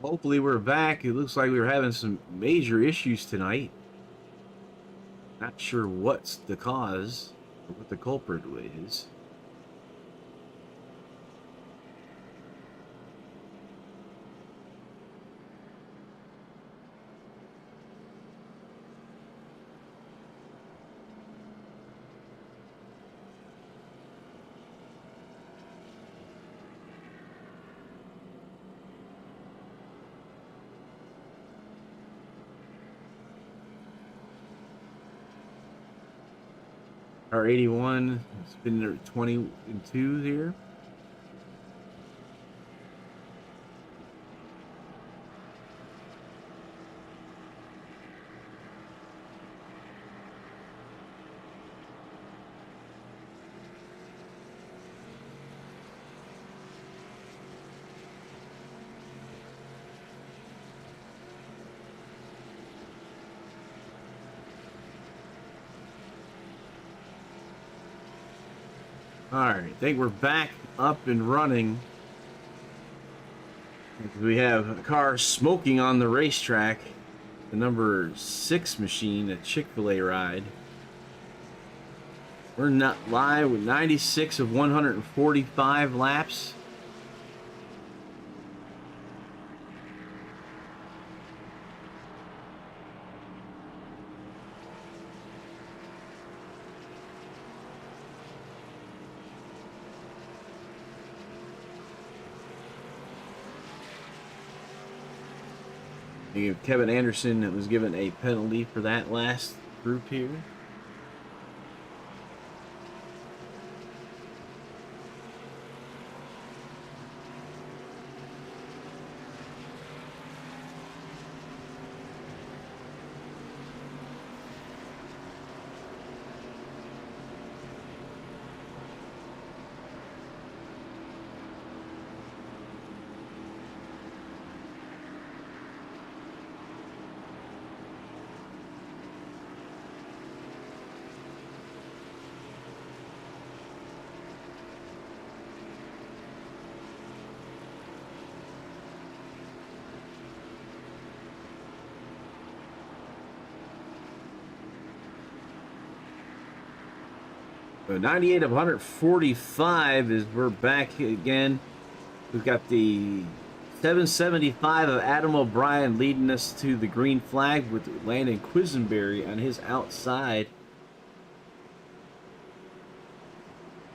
Hopefully we're back. It looks like we were having some major issues tonight. Not sure what's the cause or what the culprit is. Our 81 has been 22 here. Alright, I think we're back up and running. We have a car smoking on the racetrack. The number 6 machine, a Chick-fil-A ride. We're not live with 96 of 145 laps. Kevin Anderson was given a penalty for that last group here. So 98 of 145 is we're back again. We've got the 775 of Adam O'Brien leading us to the green flag with Landon Quisenberry on his outside.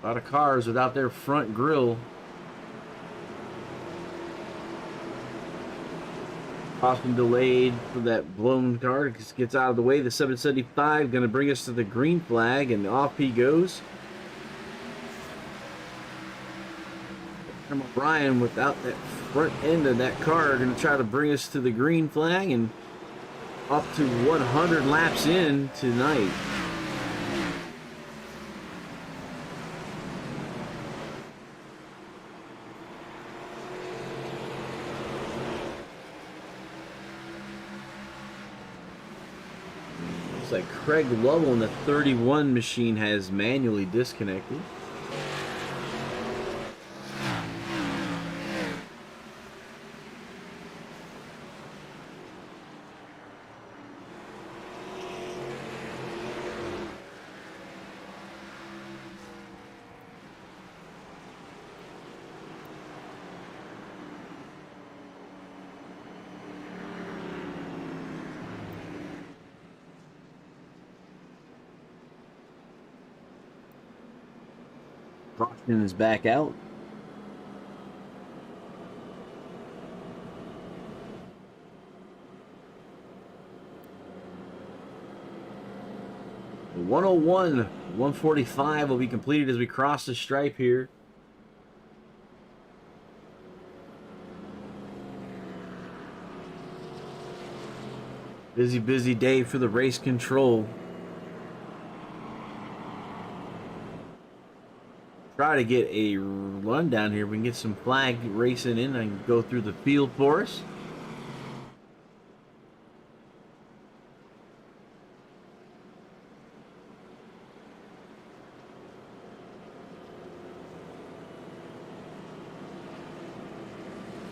A lot of cars without their front grille. Often delayed for that blown car. Just gets out of the way. The 775 going to bring us to the green flag, and off he goes. Brian, without that front end of that car, going to try to bring us to the green flag and up to 100 laps in tonight. Looks like Craig Lovell in the 31 machine has manually disconnected. Brockton is back out. The 101, 145 will be completed as we cross the stripe here. Busy day for the race control. Try to get a run down here. We can get some flag racing in and go through the field for us.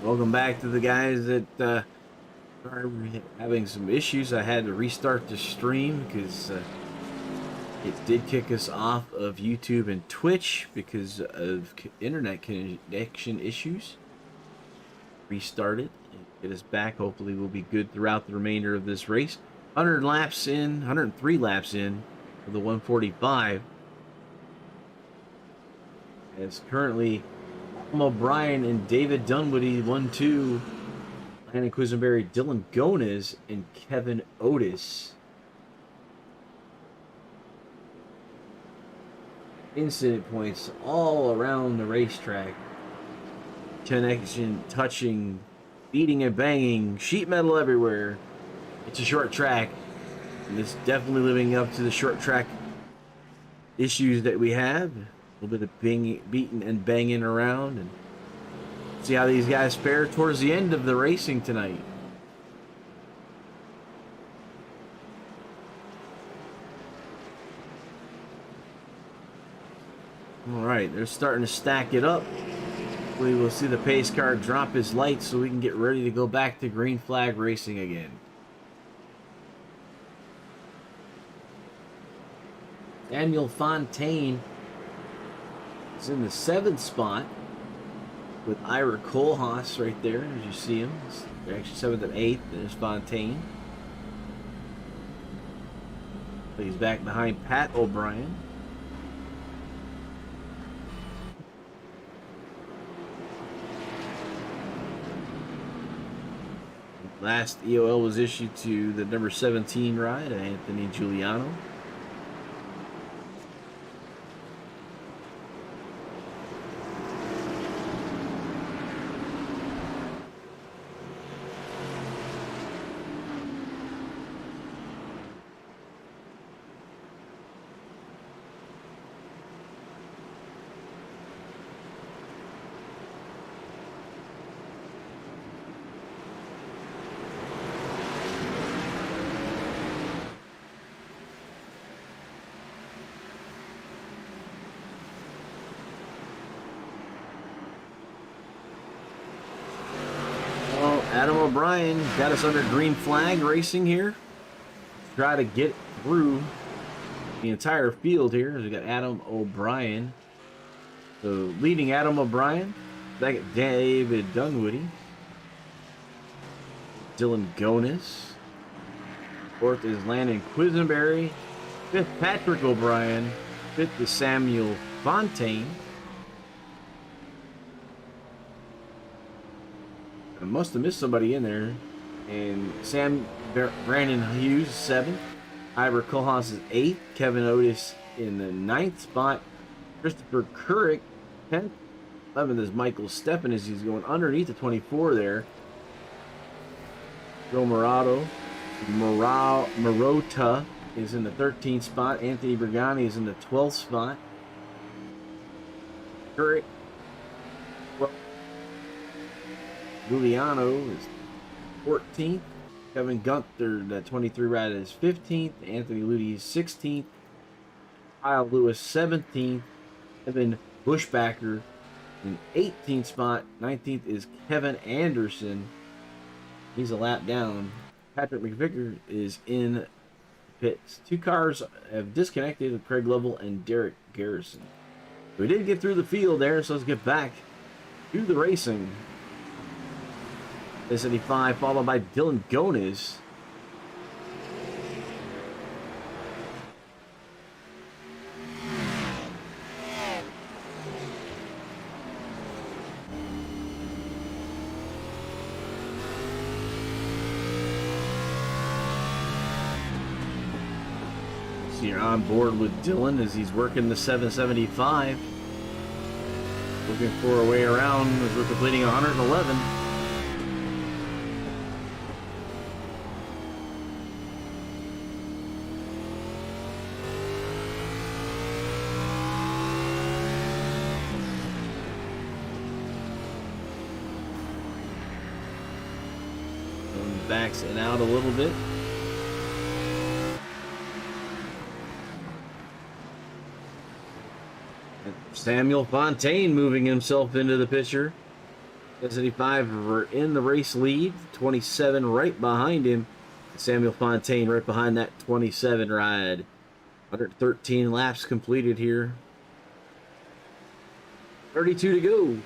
Welcome back to the guys that are having some issues. I had to restart the stream because it did kick us off of YouTube and Twitch because of internet connection issues. Restarted and get us back. Hopefully we'll be good throughout the remainder of this race. 100 laps in, 103 laps in for the 145. As currently Tom O'Brien and David Dunwoody 1-2. Landon Quisenberry, Dylan Gones, and Kevin Otis. Incident points all around the racetrack. Connection, touching, beating and banging, sheet metal everywhere. It's a short track, and it's definitely living up to the short track issues that we have. A little bit of beating and banging around, and see how these guys fare towards the end of the racing tonight. All right, they're starting to stack it up. We will see the pace car drop his lights so we can get ready to go back to green flag racing again. Daniel Fontaine is in the 7th spot with Ira Kohlhaas right there, as you see him. They're actually 7th and 8th. There's Fontaine. He's back behind Pat O'Brien. Last EOL was issued to the number 17 ride, Anthony Giuliano. Adam O'Brien got us under green flag racing here. Try to get through the entire field here. We got Adam O'Brien. So leading Adam O'Brien. Second, David Dunwoody. Dylan Gones. Fourth is Landon Quisenberry. Fifth, Patrick O'Brien. Fifth is Samuel Fontaine. I must have missed somebody in there. And Brandon Hughes, 7th. Ira Kohlhaas is 8th. Kevin Otis in the 9th spot. Christopher Couric, 10th. 11th is Michael Steffen as he's going underneath the 24 there. Joe Marota is in the 13th spot. Anthony Bergani is in the 12th spot. Couric. Giuliano is 14th. Kevin Gunther, the 23 rider, is 15th. Anthony Ludi is 16th. Kyle Lewis, 17th. Evan Bushbacker in 18th spot. 19th is Kevin Anderson. He's a lap down. Patrick McVicker is in pits. Two cars have disconnected with Craig Lovell and Derek Garrison. We did get through the field there, so let's get back to the racing. S75 followed by Dylan Gones. So you're on board with Dylan as he's working the 775. Looking for a way around as we're completing 111. Backs it out a little bit. Samuel Fontaine moving himself into the picture. 75 are in the race lead. 27 right behind him. Samuel Fontaine right behind that 27 ride. 113 laps completed here. 32 to go.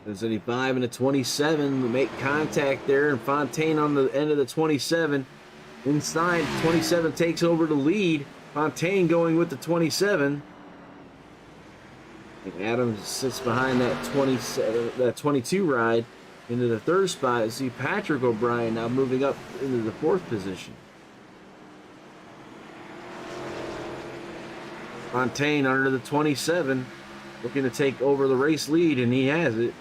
The 75 and a 27 make contact there, and Fontaine on the end of the 27. Inside, 27 takes over the lead. Fontaine going with the 27. And Adams sits behind that 27, that 22 ride into the third spot. I see Patrick O'Brien now moving up into the fourth position. Fontaine under the 27, looking to take over the race lead, and he has it.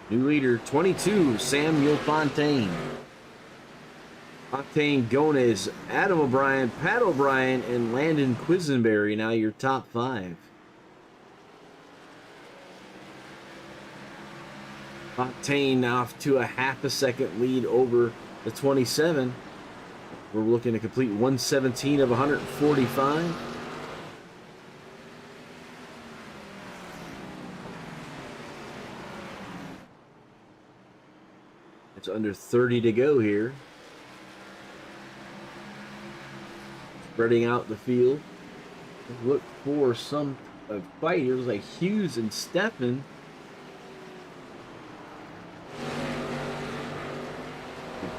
New leader, 22, Samuel Fontaine. Fontaine, Gomez, Adam O'Brien, Pat O'Brien, and Landon Quisenberry, now your top five. Fontaine off to a half a second lead over the 27. We're looking to complete 117 of 145. It's under 30 to go here. Spreading out the field. Look for some fight here. It was like Hughes and Steffen.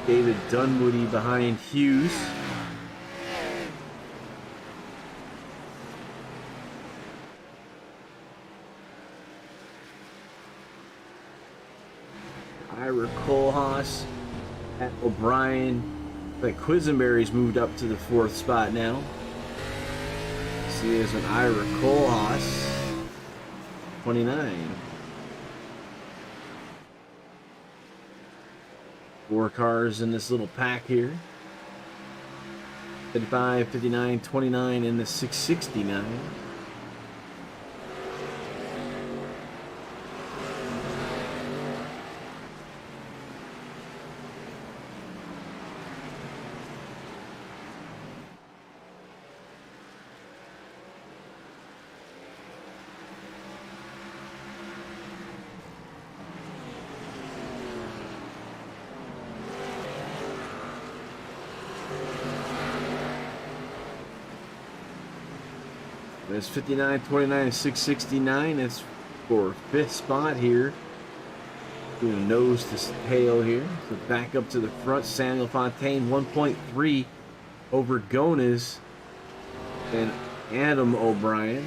David Dunwoody behind Hughes. Ira Kohlhaas, Pat O'Brien. But Quisenberry's moved up to the fourth spot now. See, there's an Ira Kohlhaas, 29. 4 cars in this little pack here. 55, 59, 29, and the 669. There's 59, 29, and 669. It's for 5th spot here. Doing nose to tail here. So back up to the front. Samuel Fontaine, 1.3 over Gomez and Adam O'Brien.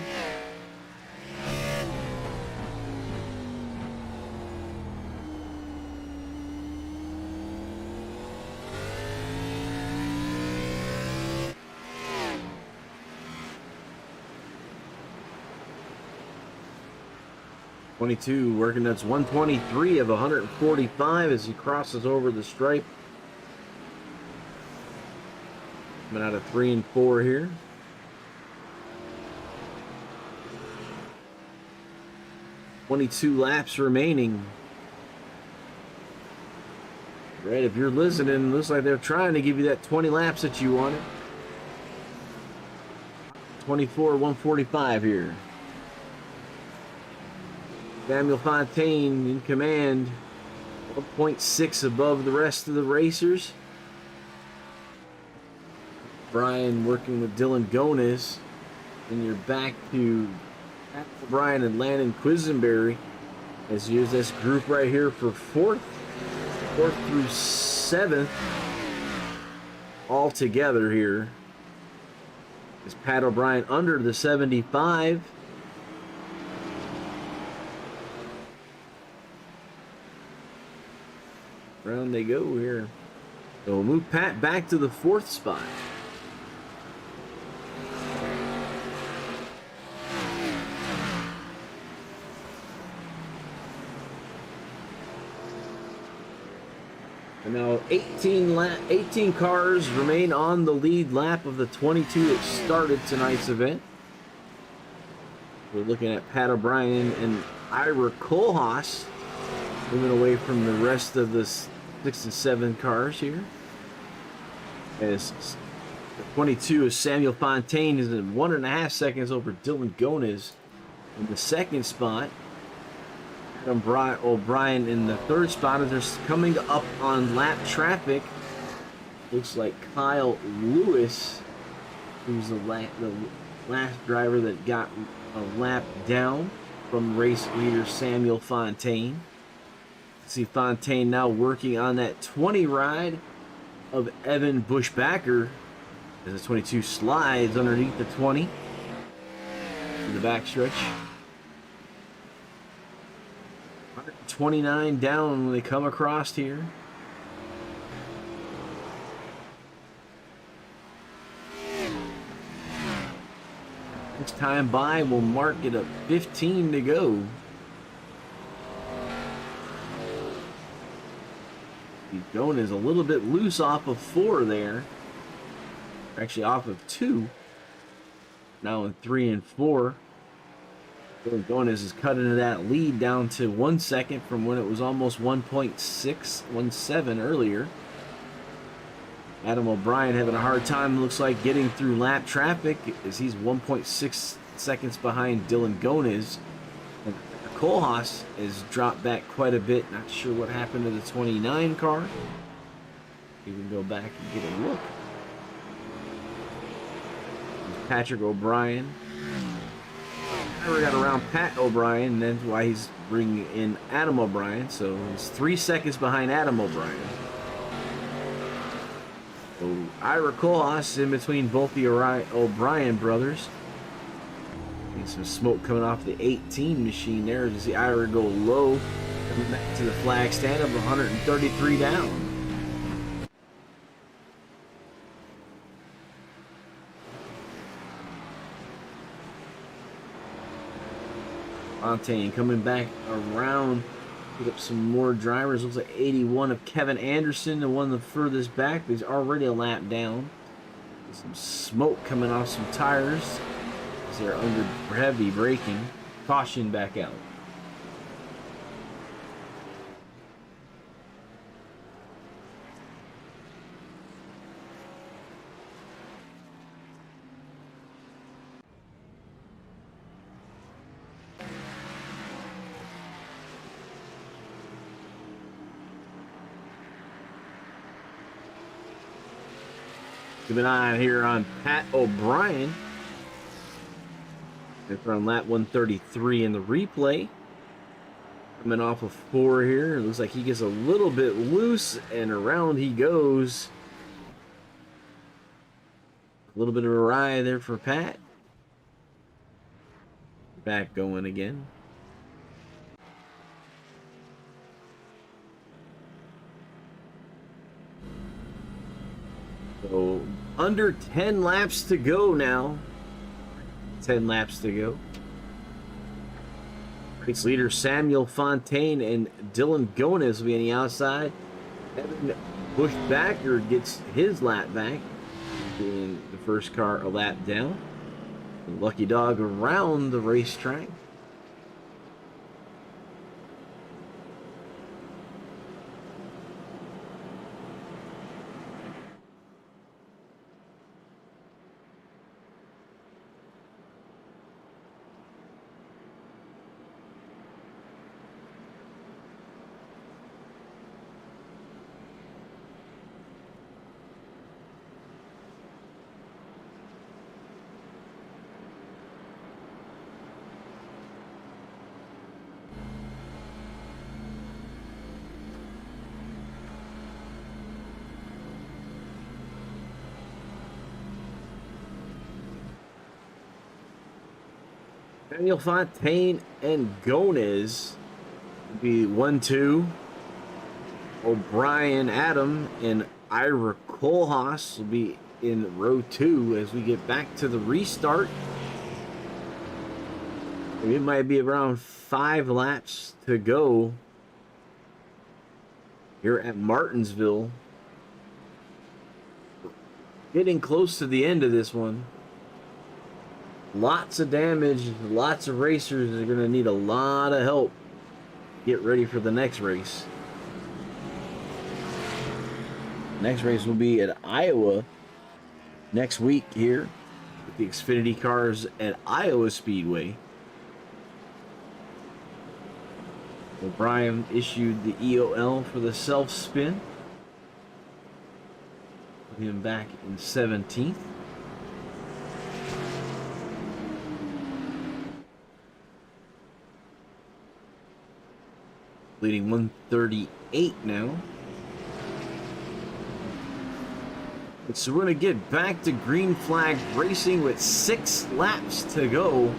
Working, that's 123 of 145 as he crosses over the stripe. Coming out of 3 and 4 here. "22 laps remaining." Right, if you're listening, it looks like they're trying to give you that 20 laps that you wanted. 24, 145 here. Samuel Fontaine in command, 1.6 above the rest of the racers. Brian working with Dylan Gomez. And you're back to Brian and Landon Quisenberry as you use this group right here for fourth through 7th all together here. Is Pat O'Brien under the 75. Round they go here. So we'll move Pat back to the 4th spot. And now 18 cars remain on the lead lap of the 22 that started tonight's event. We're looking at Pat O'Brien and Ira Kohlhaas moving away from the rest of the 6 and 7 cars here. As the 22 is Samuel Fontaine is in 1.5 seconds over Dylan Gones in the second spot. Adam O'Brien in the third spot. As they're coming up on lap traffic, looks like Kyle Lewis, who's the last driver that got a lap down from race leader Samuel Fontaine. See Fontaine now working on that 20 ride of Evan Bushbacker as the 22 slides underneath the 20 to the backstretch. 129 down when they come across here. Next time by will mark it at 15 to go. Going is a little bit loose off of 4 there. Actually off of 2. Now in 3 and 4. Going is cut into that lead down to 1 second from when it was almost 1.617 earlier. Adam O'Brien having a hard time, looks like, getting through lap traffic as he's 1.6 seconds behind Dylan Gones. And Kohlhaas has dropped back quite a bit. Not sure what happened to the 29 car. You can go back and get a look. Patrick O'Brien. Never got around Pat O'Brien, and that's why he's bringing in Adam O'Brien. So he's 3 seconds behind Adam O'Brien. So Ira Kohlhaas in between both the O'Brien brothers. And some smoke coming off the 18 machine there. As you see Ira go low, coming back to the flag stand of 133 down. Fontaine coming back around, pick up some more drivers. Looks like 81 of Kevin Anderson, the one the furthest back, but he's already a lap down. Some smoke coming off some tires as they're under heavy braking. Caution back out. Keep an eye here on Pat O'Brien. They're on lap 133 in the replay. Coming off of 4 here. It looks like he gets a little bit loose, and around he goes. A little bit of a ride there for Pat. Back going again. So under 10 laps to go now. 10 laps to go. Race leader Samuel Fontaine and Dylan Gones will be on the outside. Evan Bushbacker gets his lap back, being the first car a lap down. Lucky dog around the racetrack. Samuel Fontaine and Gones will be 1-2. O'Brien, Adam, and Ira Kohlhaas will be in row 2 as we get back to the restart. It might be around 5 laps to go here at Martinsville. Getting close to the end of this one. Lots of damage, lots of racers are going to need a lot of help. Get ready for the next race. Next race will be at Iowa next week here with the Xfinity cars at Iowa Speedway. O'Brien issued the EOL for the self-spin. Put him back in 17th. Leading 138 now. So we're going to get back to green flag racing with 6 laps to go.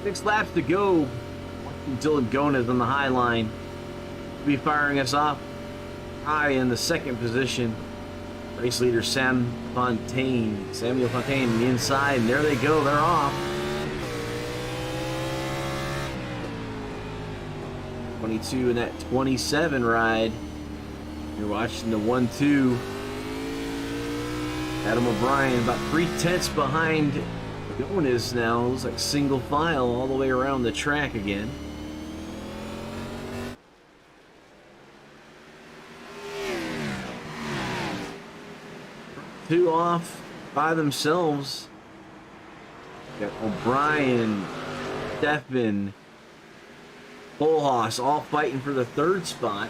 Six laps to go. Dylan Gonez on the high line. Be firing us off high in the second position. Race leader Samuel Fontaine on the inside, and there they go, they're off. 22 in that 27 ride. You're watching the 1-2. Adam O'Brien about 3/10 behind Gonez now. Looks like single file all the way around the track again. Two off by themselves. Got O'Brien, Steffin, Kohlhaas all fighting for the 3rd spot.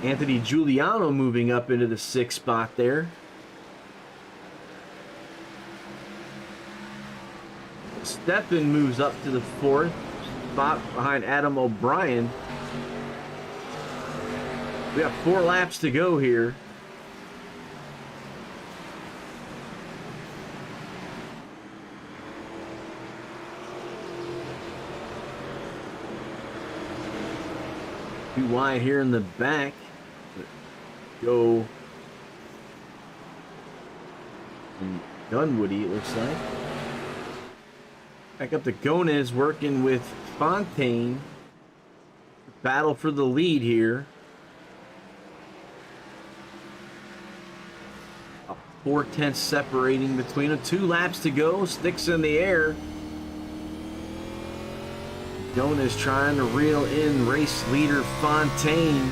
Anthony Giuliano moving up into the 6th spot there. Steffin moves up to the 4th spot behind Adam O'Brien. We got 4 laps to go here. Too wide here in the back. Go Dunwoody, it looks like. Back up to Gonez working with Fontaine. Battle for the lead here. 4/10 separating between them. 2 laps to go. Sticks in the air. Gonez trying to reel in race leader Fontaine.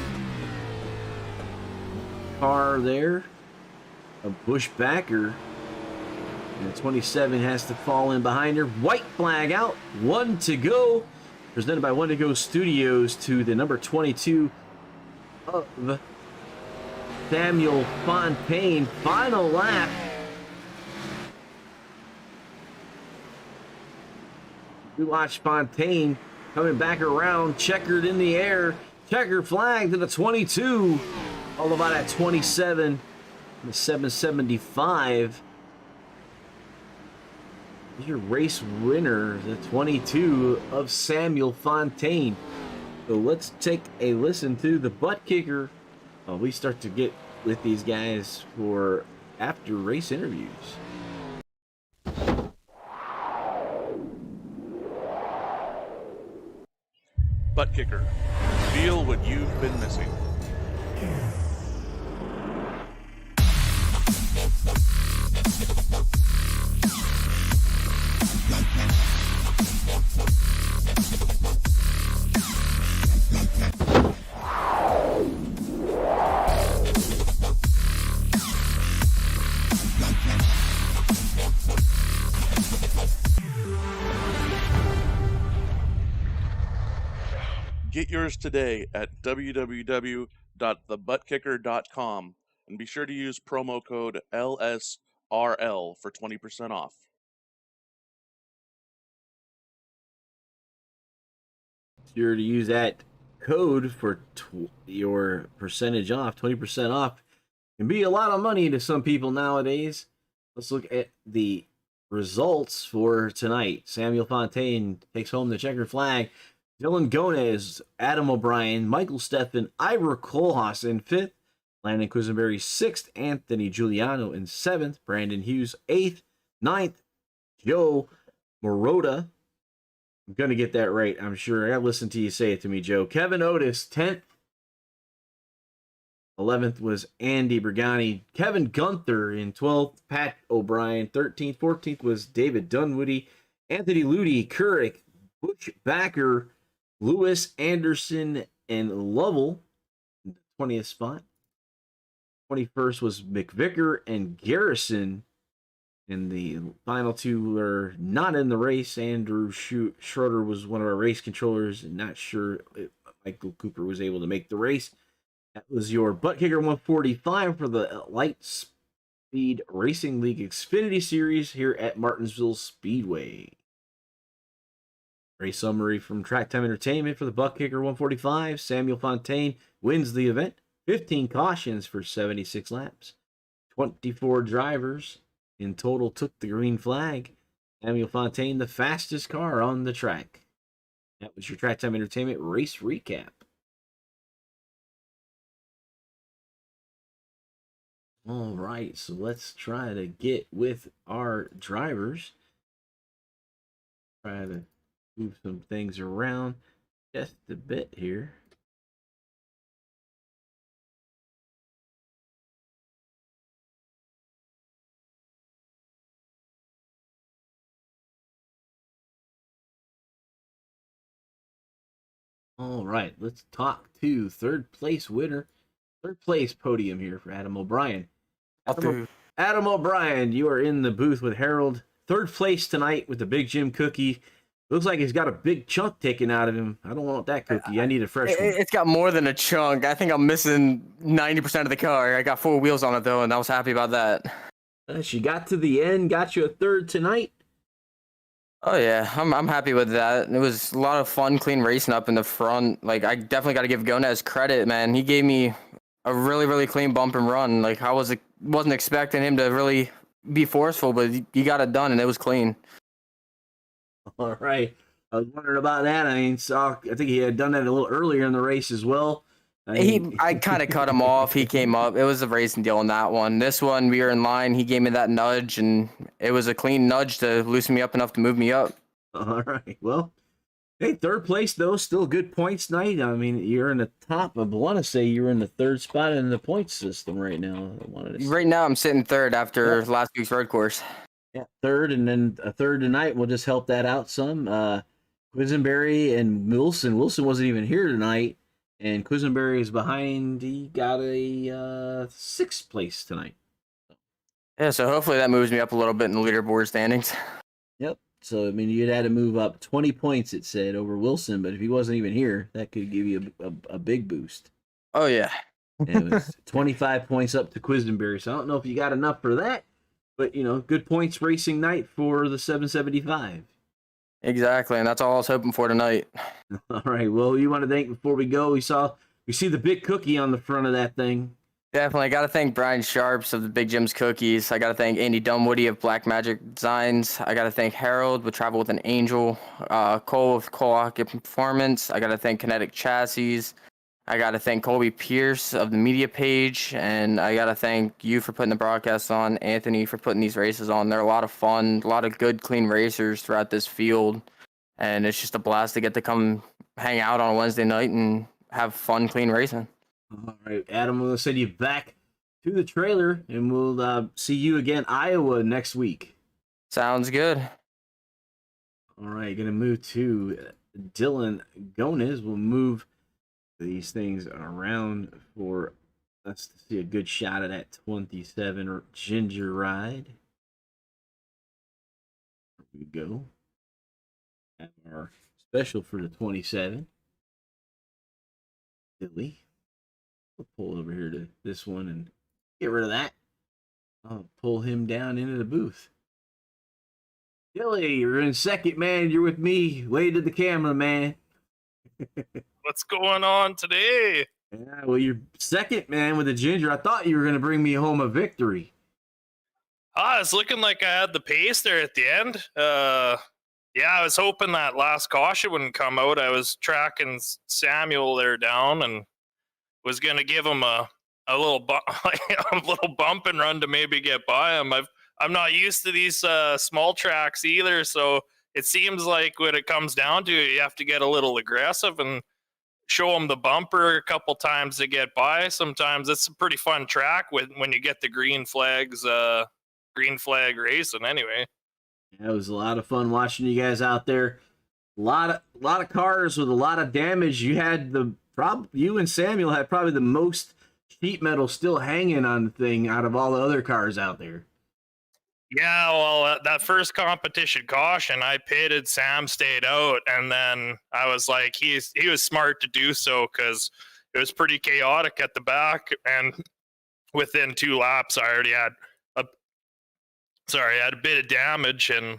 Car there. A Busch backer. And the 27 has to fall in behind her. White flag out. 1 to go. Presented by 1 to Go Studios to the number 22 of Samuel Fontaine. Final lap. We watch Fontaine coming back around, checkered in the air. Checker flag to the 22. All about at 27. The 775. Here's your race winner, the 22 of Samuel Fontaine. So let's take a listen to the butt kicker. We start to get with these guys for after race interviews. Butt kicker. Feel what you've been missing. Get yours today at www.thebuttkicker.com and be sure to use promo code LSRL for 20% off. Sure to use that code for your percentage off. 20% off can be a lot of money to some people nowadays. Let's look at the results for tonight. Samuel Fontaine takes home the checkered flag. Dylan Gonez, Adam O'Brien, Michael Steffin, Ira Kohlhaas in 5th, Landon Quisenberry 6th, Anthony Giuliano in 7th, Brandon Hughes 8th, 9th, Joe Morota. I'm going to get that right, I'm sure. I got to listen to you say it to me, Joe. Kevin Otis, 10th. 11th was Andy Brigani. Kevin Gunther in 12th. Pat O'Brien, 13th. 14th was David Dunwoody. Anthony Ludi, Couric, Butch Backer, Lewis Anderson, and Lovell in the 20th spot. 21st was McVicker and Garrison. And the final two were not in the race. Andrew Schroeder was one of our race controllers, and not sure if Michael Cooper was able to make the race. That was your Butt Kicker 145 for the Light Speed Racing League Xfinity Series here at Martinsville Speedway. Race summary from Track Time Entertainment for the Butt Kicker 145. Samuel Fontaine wins the event. 15 cautions for 76 laps. 24 drivers in total took the green flag. Samuel Fontaine, the fastest car on the track. That was your Track Time Entertainment race recap. All right, so let's try to get with our drivers. Try to move some things around just a bit here. All right, let's talk to third place winner. Third place podium here for Adam O'Brien. Adam O'Brien, you are in the booth with Harold. Third place tonight with the Big Jim cookie. Looks like he's got a big chunk taken out of him. I don't want that cookie. I need a fresh one. It's got more than a chunk. I think I'm missing 90% of the car. I got 4 wheels on it, though, and I was happy about that. She got to the end, got you a third tonight. Oh, yeah. I'm happy with that. It was a lot of fun, clean racing up in the front. Like, I definitely got to give Gomez credit, man. He gave me a really, really clean bump and run. Like, I wasn't expecting him to really be forceful, but he got it done, and it was clean. All right. I was wondering about that. I think he had done that a little earlier in the race as well. I kind of cut him off. He came up. It was a racing deal on that one. This one, we were in line. He gave me that nudge, and it was a clean nudge to loosen me up enough to move me up. All right. Well, hey, third place, though, still good points night. I mean, you're in the top. I want to say you're in the third spot in the points system right now. Right now, I'm sitting third after last week's road course. Yeah, third, and then a third tonight will just help that out some. Quisenberry and Wilson. Wilson wasn't even here tonight, and Quisenberry is behind. He got a 6th place tonight. Yeah, so hopefully that moves me up a little bit in the leaderboard standings. Yep. So, I mean, you'd had to move up 20 points, it said, over Wilson, but if he wasn't even here, that could give you a big boost. Oh, yeah. And it was 25 points up to Quisenberry, so I don't know if you got enough for that, but, good points racing night for the 775. Exactly, and that's all I was hoping for tonight. All right, well, you want to thank, before we go, we see the big cookie on the front of that thing. Definitely. I got to thank Brian Sharps of the Big Jim's Cookies. I got to thank Andy Dunwoody of Black Magic Designs. I got to thank Harold with Travel with an Angel. Cole with Cole Ocket Performance. I got to thank Kinetic Chassis. I got to thank Colby Pierce of the media page. And I got to thank you for putting the broadcast on, Anthony for putting these races on. They're a lot of fun, a lot of good, clean racers throughout this field. And it's just a blast to get to come hang out on a Wednesday night and have fun, clean racing. All right, Adam, we'll send you back to the trailer, and we'll see you again, Iowa, next week. Sounds good. All right, going to move to Dylan Gones. We'll move these things around for us to see a good shot of that 27 Ginger Ride. There we go. Have our special for the 27. Billy. We'll pull over here to this one and get rid of that. I'll pull him down into the booth. Billy, you're in second, man. You're with me. Wave to the camera, man. What's going on today? Yeah, well, you're second, man, with the Ginger. I thought you were going to bring me home a victory. It's looking like I had the pace there at the end. Yeah, I was hoping that last caution wouldn't come out. I was tracking Samuel there down and was going to give him a little a little bump and run to maybe get by him. I'm not used to these small tracks either. So it seems like when it comes down to it, you have to get a little aggressive and show them the bumper a couple times to get by. Sometimes it's a pretty fun track when you get the green flag racing anyway. Yeah, it was a lot of fun watching you guys out there. A lot of cars with a lot of damage. You had you and Samuel had probably the most sheet metal still hanging on the thing out of all the other cars out there. Yeah, well, that first competition caution, I pitted, Sam stayed out, and then I was like, he was smart to do so because it was pretty chaotic at the back, and within 2 laps, I already had a bit of damage, and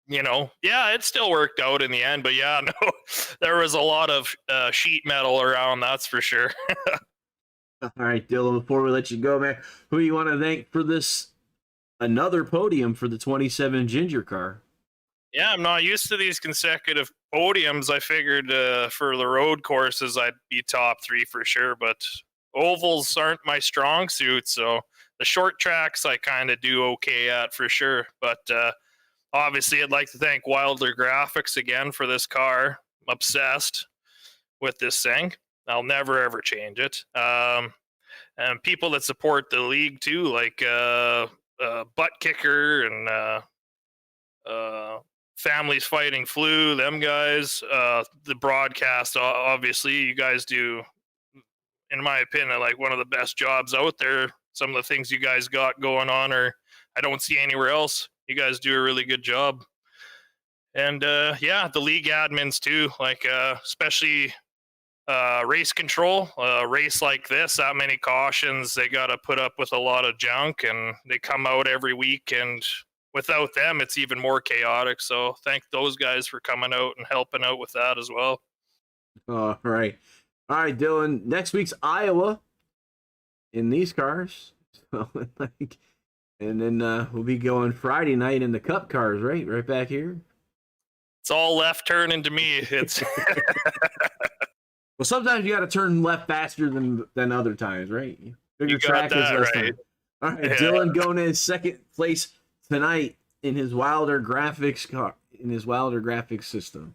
it still worked out in the end, but yeah, no, there was a lot of sheet metal around, that's for sure. All right, Dylan, before we let you go, man, who you want to thank for this? Another podium for the 27 Ginger car. Yeah, I'm not used to these consecutive podiums. I figured for the road courses I'd be top 3 for sure, but ovals aren't my strong suit, so the short tracks I kind of do okay at for sure. But obviously I'd like to thank Wilder Graphics again for this car. I'm obsessed with this thing. I'll never ever change it. And people that support the league too, like Butt Kicker and Families Fighting Flu, them guys, the broadcast, obviously you guys do, in my opinion, like one of the best jobs out there. Some of the things you guys got going on I don't see anywhere else. You guys do a really good job. And the league admins too, like especially race control, race like this, that many cautions, they got to put up with a lot of junk, and they come out every week, and without them it's even more chaotic. So thank those guys for coming out and helping out with that as well. All right, Dylan, next week's Iowa in these cars. So, and then we'll be going Friday night in the Cup cars, right back here. It's all left turning to me. It's well, sometimes you got to turn left faster than other times, right? Bigger track is less right. time. All right, Yeah. Dylan going in second place tonight in his Wilder Graphics car, in his Wilder Graphics system.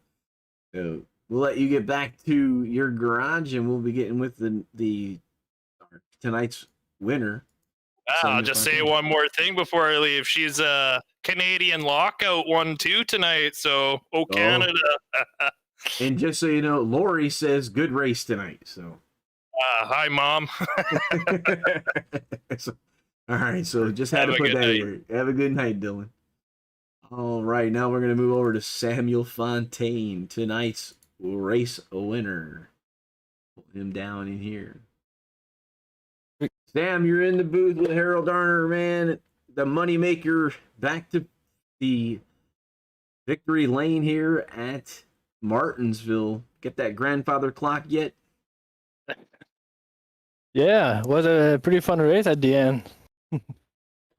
So we'll let you get back to your garage, and we'll be getting with the tonight's winner. I'll just say one more thing before I leave. She's a Canadian lockout 1-2 tonight, so Canada. And just so you know, Lori says good race tonight. So, hi, Mom. so, all right, so just had to put that here. Have a good night, Dylan. All right, now we're going to move over to Samuel Fontaine, tonight's race winner. Pull him down in here. Sam, you're in the booth with Harold Darner, man. The moneymaker, back to the victory lane here at Martinsville. Get that grandfather clock yet? Yeah, it was a pretty fun race at the end.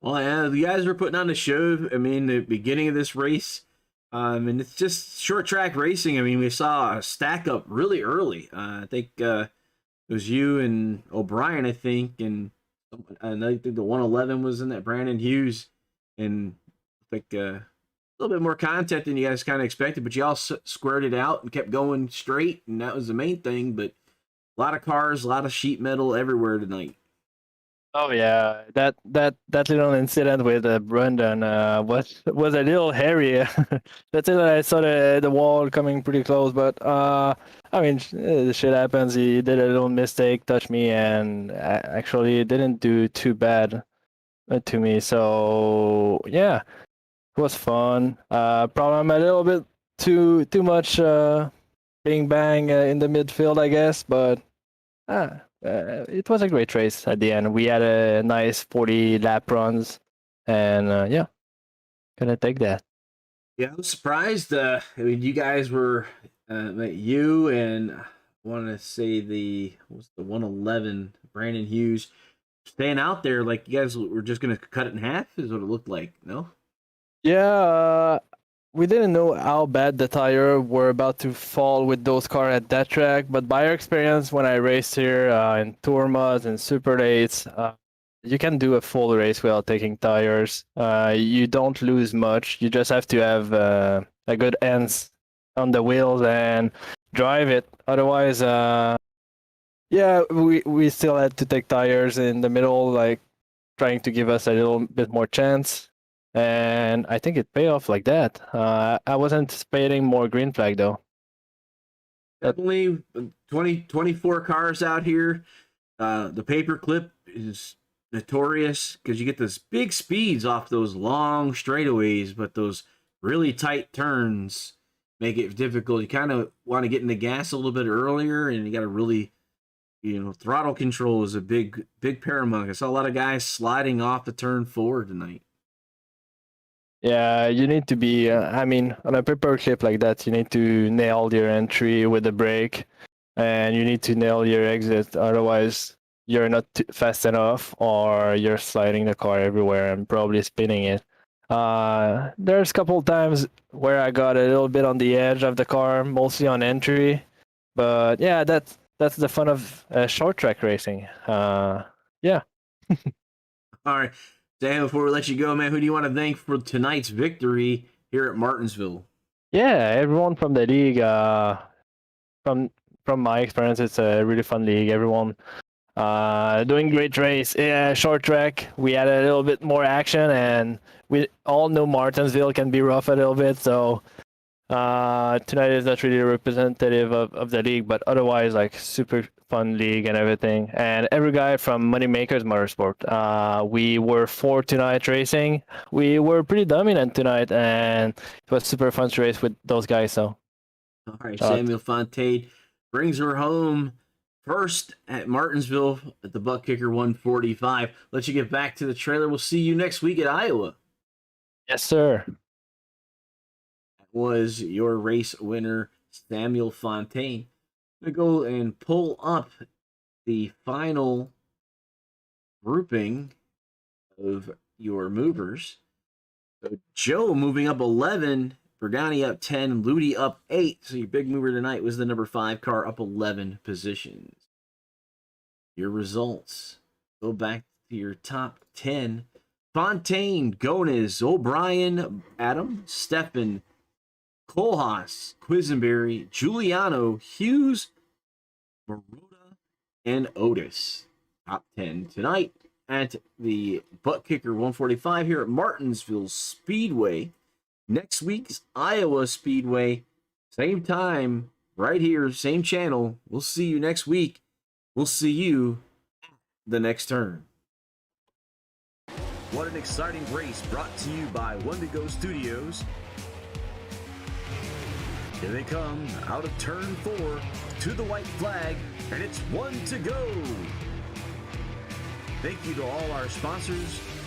Well, yeah, the guys were putting on a show. I mean, the beginning of this race, and it's just short track racing. I mean, we saw a stack up really early. I think it was you and O'Brien, I think, and I think the 111 was in that Brandon Hughes, and I think a little bit more content than you guys kind of expected, but you all squared it out and kept going straight, and that was the main thing. But a lot of cars, a lot of sheet metal everywhere tonight. Oh yeah, that little incident with Brendan was a little hairy. That's it. I saw the wall coming pretty close, but I mean, the shit happens. He did a little mistake, touched me, and actually didn't do too bad to me. So yeah, it was fun. Problem a little bit too much bing bang in the midfield, I guess, but it was a great race at the end. We had a nice 40 lap runs, and yeah, gonna take that. Yeah, I was surprised. I mean, you guys were, you and I want to say the 111 Brandon Hughes staying out there. Like you guys were just gonna cut it in half, is what it looked like. No. Yeah, we didn't know how bad the tire were about to fall with those cars at that track, but by our experience when I raced here in tour mods and super dates, you can do a full race without taking tires. You don't lose much. You just have to have a good hands on the wheels and drive it. Otherwise, yeah, we still had to take tires in the middle, like trying to give us a little bit more chance. And I think it paid off like that. I was anticipating more green flag though. Definitely 24 cars out here. The paperclip is notorious because you get those big speeds off those long straightaways, but those really tight turns make it difficult. You kind of want to get in the gas a little bit earlier, and you got to really, throttle control is a big paramount. I saw a lot of guys sliding off the turn 4 tonight. Yeah, you need to be, on a paper clip like that, you need to nail your entry with the brake, and you need to nail your exit. Otherwise, you're not fast enough, or you're sliding the car everywhere and probably spinning it. There's a couple times where I got a little bit on the edge of the car, mostly on entry. But yeah, that's the fun of short track racing. Yeah. All right. Dan, before we let you go, man, who do you want to thank for tonight's victory here at Martinsville? Yeah, everyone from the league. From my experience, it's a really fun league. Everyone doing great race. Yeah, short track. We had a little bit more action, and we all know Martinsville can be rough a little bit. So tonight is not really representative of the league, but otherwise, like, super fun league and everything. And every guy from Moneymakers Motorsport. We were 4 tonight racing. We were pretty dominant tonight, and it was super fun to race with those guys. So, all right, Samuel Fontaine brings her home first at Martinsville at the Butt Kicker 145. Let you get back to the trailer. We'll see you next week at Iowa. Yes, sir. That was your race winner, Samuel Fontaine. I'm going to go and pull up the final grouping of your movers. So Joe moving up 11, Bergani up 10, Ludi up 8. So your big mover tonight was the number 5 car, up 11 positions. Your results. Go back to your top 10. Fontaine, Gomez, O'Brien, Adam, Stefan, Kohlhaas, Quisenberry, Giuliano, Hughes, Marotta, and Otis. Top 10 tonight at the Butt Kicker 145 here at Martinsville Speedway. Next week's Iowa Speedway, same time, right here, same channel. We'll see you next week. We'll see you the next turn. What an exciting race brought to you by One to Go Studios. Here they come out of turn 4 to the white flag, and it's 1 to go. Thank you to all our sponsors.